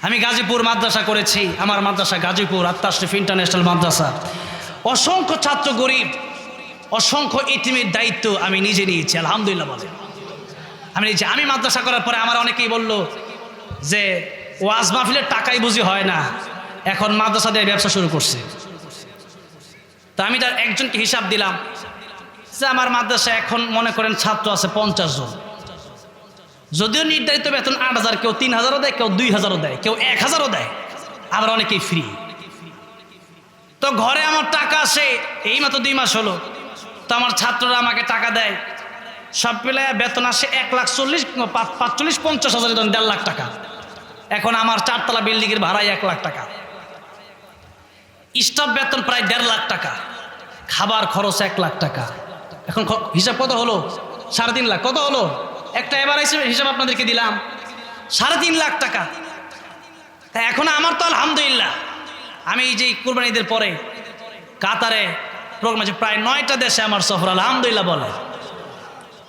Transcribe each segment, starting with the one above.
আমি গাজীপুর মাদ্রাসা করেছি, আমার মাদ্রাসা গাজীপুর আত্মাশরিফ ইন্টারন্যাশনাল মাদ্রাসা। অসংখ্য ছাত্র গরিব, অসংখ্য ইতিমের দায়িত্ব আমি নিজে নিয়েছি, আলহামদুলিল্লাহ বলে আমি মাদ্রাসা করার পরে আমার অনেকেই বলল যে ওয়াজ মাহফিলের টাকাই বুঝি হয় না, এখন মাদ্রাসা দিয়ে ব্যবসা শুরু করছে। তা আমি তার একজনকে হিসাব দিলাম যে আমার মাদ্রাসায় এখন মনে করেন ছাত্র আছে 50 জন, যদিও নির্ধারিত বেতন 8,000, কেউ 3,000ও দেয়, কেউ 2,000ও দেয়, কেউ 1,000ও দেয়, আবার অনেকেই ফ্রি। তো ঘরে আমার টাকা আসে, এই মাত্র 2 মাস হলো, তো আমার ছাত্ররা আমাকে টাকা দেয়, সব মিলে বেতন আসে 1,40,45,50,000, 1.5 লাখ টাকা। এখন আমার 4 তলা বিল্ডিংয়ের ভাড়াই 1 লাখ টাকা, স্টাফ বেতন প্রায় 1.5 লাখ টাকা, খাবার খরচ 1 লাখ টাকা। এখন হিসাব কত হলো? 3.5 লাখ। কত হলো? একটা এভারেজ হিসাব আপনাদেরকে দিলাম, 3.5 লাখ টাকা। তা এখন আমার তো আলহামদুলিল্লাহ, আমি এই যে কুরবানি ঈদের পরে কাতারে প্রোগ্রাম আছে, প্রায় 9টা দেশে আমার সফর, আলহামদুলিল্লাহ বলে।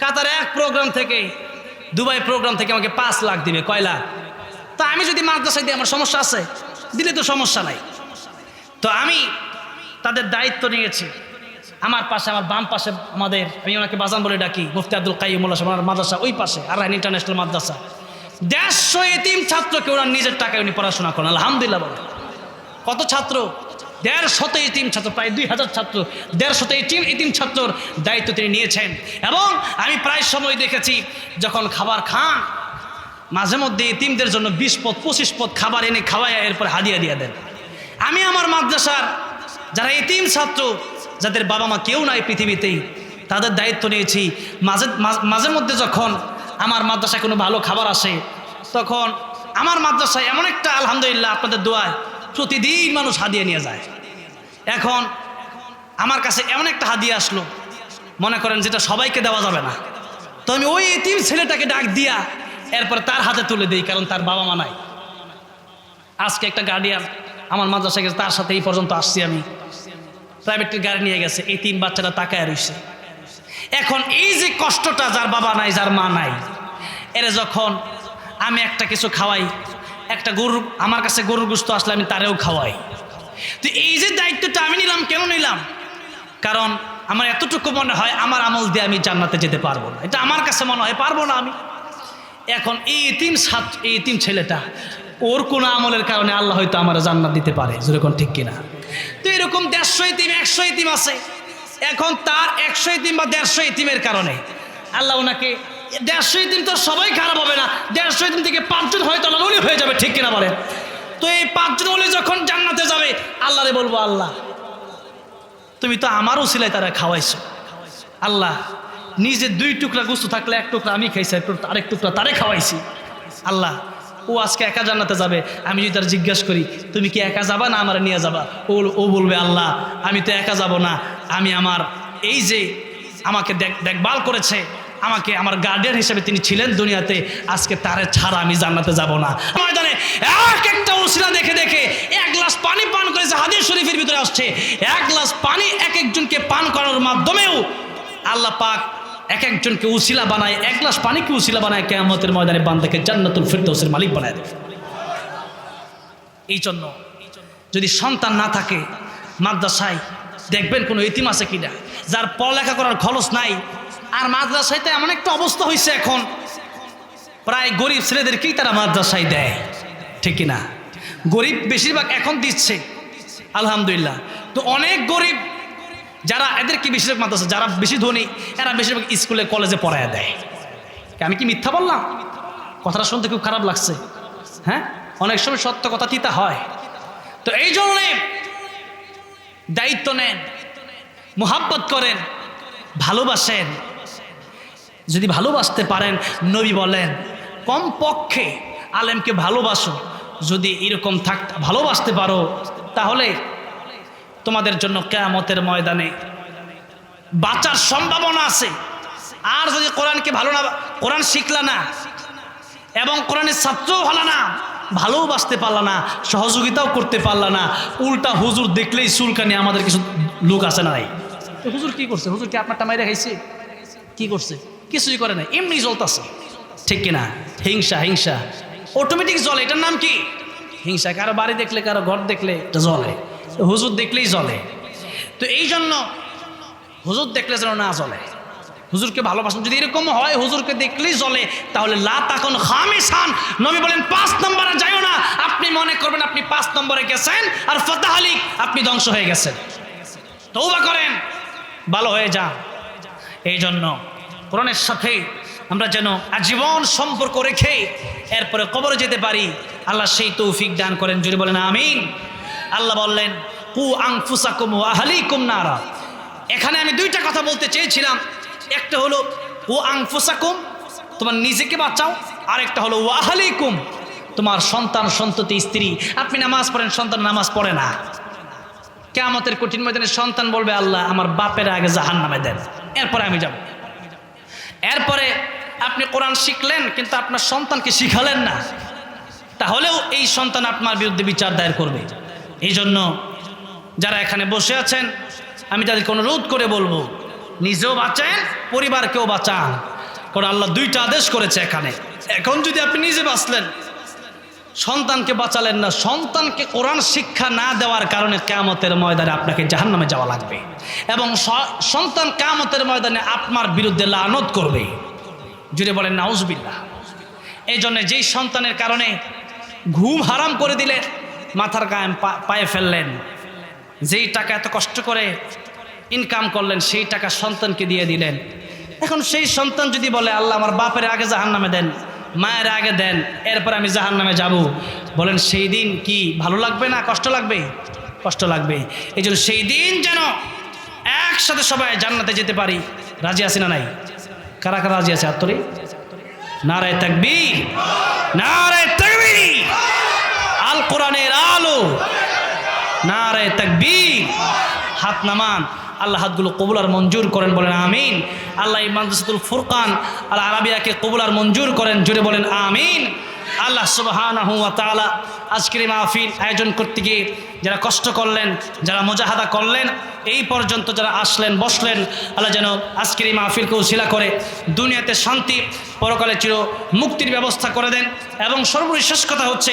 কাতারে এক প্রোগ্রাম থেকে, দুবাই প্রোগ্রাম থেকে আমাকে 5 লাখ দিবে। কয় লাখ? তো আমি যদি মাদ্রাসায় দিই আমার সমস্যা আছে? দিলে তো সমস্যা নাই। তো আমি তাদের দায়িত্ব নিয়েছি। আমার পাশে, আমার বাম পাশে আমাদের, আমি ওনাকে বাজান বলে ডাকি, মুফতি আব্দুল কাইয়ুমুল্লাহ সাহেব, ওনার মাদ্রাসা ওই পাশে আর ইন্টারন্যাশনাল মাদ্রাসা। 150 এতিম ছাত্রকে ওনার নিজের টাকায় উনি পড়াশোনা করেন, আলহামদুলিল্লাহ বলে। কত ছাত্র? 150 এতিম ছাত্র, প্রায় 2,000 ছাত্র, 150 এতিম ছাত্রর দায়িত্ব তিনি নিয়েছেন। এবং আমি প্রায় সময় দেখেছি যখন খাবার খান, মাঝে মধ্যে এতিমদের জন্য 20 পদ 25 পদ খাবার এনে খাওয়ায় এরপর হাদিয়া দিয়ে দেন। আমি আমার মাদ্রাসার যারা এতিম ছাত্র, যাদের বাবা মা কেউ নাই পৃথিবীতেই, তাদের দায়িত্ব নিয়েছি। মাঝে মধ্যে যখন আমার মাদ্রাসায় কোনো ভালো খাবার আসে, তখন আমার মাদ্রাসায় এমন একটা, আলহামদুলিল্লাহ আপনাদের দোয়ায় প্রতিদিন মানুষ হাদিয়া নিয়ে যায়। এখন আমার কাছে এমন একটা হাদিয়া আসলো, মনে করেন যেটা সবাইকে দেওয়া যাবে না, তো আমি ওই এতিম ছেলেটাকে ডাক দিয়া এরপর তার হাতে তুলে দিই, কারণ তার বাবা মা নাই। আজকে একটা গার্ডিয়ান আমার মাদ্রাসায় গেছে, তার সাথে এই পর্যন্ত আসছি আমি, প্রাইভেটের গাড়ি নিয়ে গেছে, এই 3 বাচ্চাটা তাকায় রয়েছে। এখন এই যে কষ্টটা, যার বাবা নাই, যার মা নাই, এর যখন আমি একটা কিছু খাওয়াই, একটা গরু, আমার কাছে গরুর গোশত আসলে আমি তারেও খাওয়াই। তো এই যে দায়িত্বটা আমি নিলাম, কেন নিলাম? কারণ আমার এতটুকু মনে হয় আমার আমল দিয়ে আমি জান্নাতে যেতে পারবো না, এটা আমার কাছে মনে হয় পারবো না আমি। এখন এই এতিম ছেলেটা, ওর কোনো আমলের কারণে আল্লাহ হয়তো আমার জান্নাত দিতে পারে, যেরকম ঠিক কিনা? তো এরকম 150 এতিম 100 এতিম আছে। এখন তার 100 এতিম বা 150 এতিমের কারণে আল্লাহ ওনাকে, 150 এতিম তো সবাই খারাপ হবে না, 150 এতিম থেকে 5 জন হয়তো আল্লাহ ওলি হয়ে যাবে, ঠিক কিনা বলেন? তো এই 5 জন ওলি যখন জান্নাতে যাবে, আল্লাহরে বলবো, আল্লাহ তুমি তো আমার উসিলায় তারা খাওয়াইছো, আল্লাহ নিজে 2 টুকরা গোশত থাকলে 1 টুকরা আমি খাইছি, আরেক টুকরা তারে খাওয়াইছি, আল্লাহ ও আজকে একা জান্নাতে যাবে। আমি যদি তার জিজ্ঞেস করি তুমি কি একা যাবা না আমার নিয়ে যাবা, ও বলবে, আল্লাহ আমি তো একা যাব না, আমি আমার এই যে আমাকে দেখভাল করেছে, আমাকে আমার গার্ডিয়ান হিসেবে তিনি ছিলেন দুনিয়াতে, আজকে তারে ছাড়া আমি জান্নাতে যাব না। ময়দানে এক একটা উসিলা দেখে দেখে 1 গ্লাস পানি পান করেছে, হাদিস শরীফের ভিতরে আসছে, 1 গ্লাস পানি এক একজনকে পান করানোর মাধ্যমেও আল্লাহ পাক এক একজনকে উসিলা বানায়, 1 গ্লাস পানিকে উসিলা বানায়, কিয়ামতের ময়দানে বান্দাকে জান্নাতুল ফিরদাউসের মালিক বানায় দেয়। এই জন্য যদি সন্তান না থাকে, মাদ্রাসায় দেখবেন কোনো এতিম আছে কিনা, যার পড়ালেখা করার খরচ নাই। আর মাদ্রাসায় তো এমন একটা অবস্থা হয়েছে, এখন প্রায় গরিব ছেলেদেরকেই তারা মাদ্রাসায় দেয়, ঠিক কিনা? গরিব বেশিরভাগ এখন দিচ্ছে, আলহামদুলিল্লাহ। তো অনেক গরিব যারা, এদেরকে বেশিরভাগ মাদ্রাসা, যারা বেশি ধনী এরা বেশিরভাগ স্কুলে কলেজে পড়ায় দেয়। আমি কি মিথ্যা বললাম? কথাটা শুনতে খুব খারাপ লাগছে, হ্যাঁ? অনেক সময় সত্য কথা তিতা হয়। তো এই জন্যে দায়িত্ব নেন, মুহাব্বত করেন, ভালোবাসেন। যদি ভালোবাসতে পারেন, নবী বলেন কমপক্ষে আলেমকে ভালোবাসো। যদি এরকম ভালোবাসতে পারো, তাহলে তোমাদের জন্য কিয়ামতের ময়দানে বাঁচার সম্ভাবনা আছে। আর যদি কোরআনকে ভালো না, কোরআন শিখলা না এবং কোরআনের ছাত্রও ভালো না, ভালোবাসতে পারলা না, সহযোগিতাও করতে পারলা না, উল্টা হুজুর দেখলেই চুলকানি, আমাদের কিছু লোক আছে না, নাই হুজুর কি করছে, হুজুর কি আপনারটা মাইরে খাইছে, কি করছে? কিছুই করে না, এমনি জ্বলতেছে, ঠিক কিনা? হিংসা অটোমেটিক জ্বলে, এটার নাম কি? হিংসা, কারো বাড়ি দেখলে কারো ঘর দেখলে এটা জ্বলে, হুজুর দেখলেই জ্বলে। তো এই জন্য হুজুর দেখলে যেন না জ্বলে, হুজুরকে ভালোবাসেন। যদি এরকম হয় হুজুরকে দেখলেই জ্বলে, তাহলে লা তাকুন খামিসান, নবী বলেন 5 নম্বরে যাইও না। আপনি মনে করবেন আপনি 5 নম্বরে গেছেন আর ফাতাহালিক, আপনি ধ্বংস হয়ে গেছেন। তওবা করেন, ভালো হয়ে যান। এই জন্য কোরআনের সাথে আমরা যেন আজীবন সম্পর্ক রেখে এরপরে কবরে যেতে পারি, আল্লাহ সেই তৌফিক দান করেন। যদি বলেন আমিন। আল্লাহ বললেন কু আনফুসাকুম ওয়া আহলিকুম নারা। এখানে আমি 2টা কথা বলতে চেয়েছিলাম। একটা হলো ও আনফুসাকুম, তোমার নিজেকে বাঁচাও, আর একটা হলো ওয়া আহলিকুম, তোমার সন্তান সন্ততি স্ত্রী। আপনি নামাজ পড়েন, সন্তান নামাজ পড়ে না, কিয়ামতের কঠিন ময়দানে সন্তান বলবে আল্লাহ আমার বাপের আগে জাহান্নামে দেন, এরপরে আমি যাব। এরপরে আপনি কোরআন শিখলেন কিন্তু আপনার সন্তানকে শিখালেন না, তাহলেও এই সন্তান আপনার বিরুদ্ধে বিচার দায়ের করবে। এই জন্য যারা এখানে বসে আছেন আমি তাদেরকে অনুরোধ করে বলবো, নিজেও বাঁচেন, পরিবারকেও বাঁচান। কারণ আল্লাহ 2টা আদেশ করেছে এখানে। এখন যদি আপনি নিজে বাঁচলেন, সন্তানকে বাঁচালেন না, সন্তানকে কোরআন শিক্ষা না দেওয়ার কারণে কিয়ামতের ময়দানে আপনাকে জাহান্নামে যাওয়া লাগবে, এবং সন্তান কিয়ামতের ময়দানে আপনার বিরুদ্ধে লানত করবে। জুড়ে বলেন নাউজুবিল্লাহ। এই জন্য যেই সন্তানের কারণে ঘুম হারাম করে দিলেন, মাথার গায়ে পায়ে ফেললেন, যেই টাকা এত কষ্ট করে ইনকাম করলেন সেই টাকা সন্তানকে দিয়ে দিলেন, এখন সেই সন্তান যদি বলে আল্লাহ আমার বাপের আগে জাহান্নামে দেন, মায়ের আগে দেন, এরপর আমি জাহান্নামে যাব, বলেন সেই দিন কি ভালো লাগবে না কষ্ট লাগবে? কষ্ট লাগবে। এই জন্য সেই দিন যেন একসাথে সবাই জান্নাতে যেতে পারি। রাজি আছি না নাই? কারা কারা রাজি আছে? আত্মরি নারায়ে তাকবীর, নারায়ে তাকবীর, আল কোরআনের আলো, নারায়ে তাকবীর। হাত নামান, আল্লাহ হাতগুলো কবুল আর মঞ্জুর করেন, বলেন আমিন। আল্লাহ এই মাদ্রাসাতুল ফুরকান আল আরাবিয়াকে কবুল আর মঞ্জুর করেন, জুড়ে বলেন আমিন। আল্লাহ সুবহানাহু ওয়া তাআলা আজকের এই মাহফিল আয়োজন করতে গিয়ে যারা কষ্ট করলেন, যারা মুজাহাদা করলেন, এই পর্যন্ত যারা আসলেন বসলেন, আল্লাহ যেন আজকের এই মাহফিলকে উসিলা করে দুনিয়াতে শান্তি, পরকালে চির মুক্তির ব্যবস্থা করে দেন। এবং সর্বশেষ কথা হচ্ছে,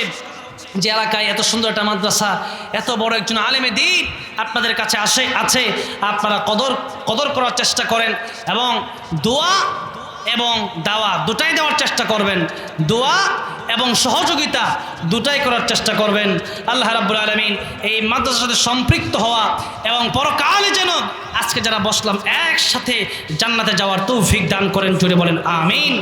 যে এলাকায় এত সুন্দর একটা মাদ্রাসা, এত বড় একজন আলেমে দ্বীন আপনাদের কাছে আছে, আপনারা কদর করার চেষ্টা করেন, এবং দোয়া এবং দাওয়া দুটাই দেওয়ার চেষ্টা করবেন, দোয়া এবং সহযোগিতা দুটাই করার চেষ্টা করবেন। আল্লাহ রাব্বুল আলামিন এই মাদ্রাসার সাথে সম্পৃক্ত হওয়া এবং পরকালে যেন আজকে যারা বসলাম একসাথে জান্নাতে যাওয়ার তৌফিক দান করেন, জুড়ে বলেন আমিন।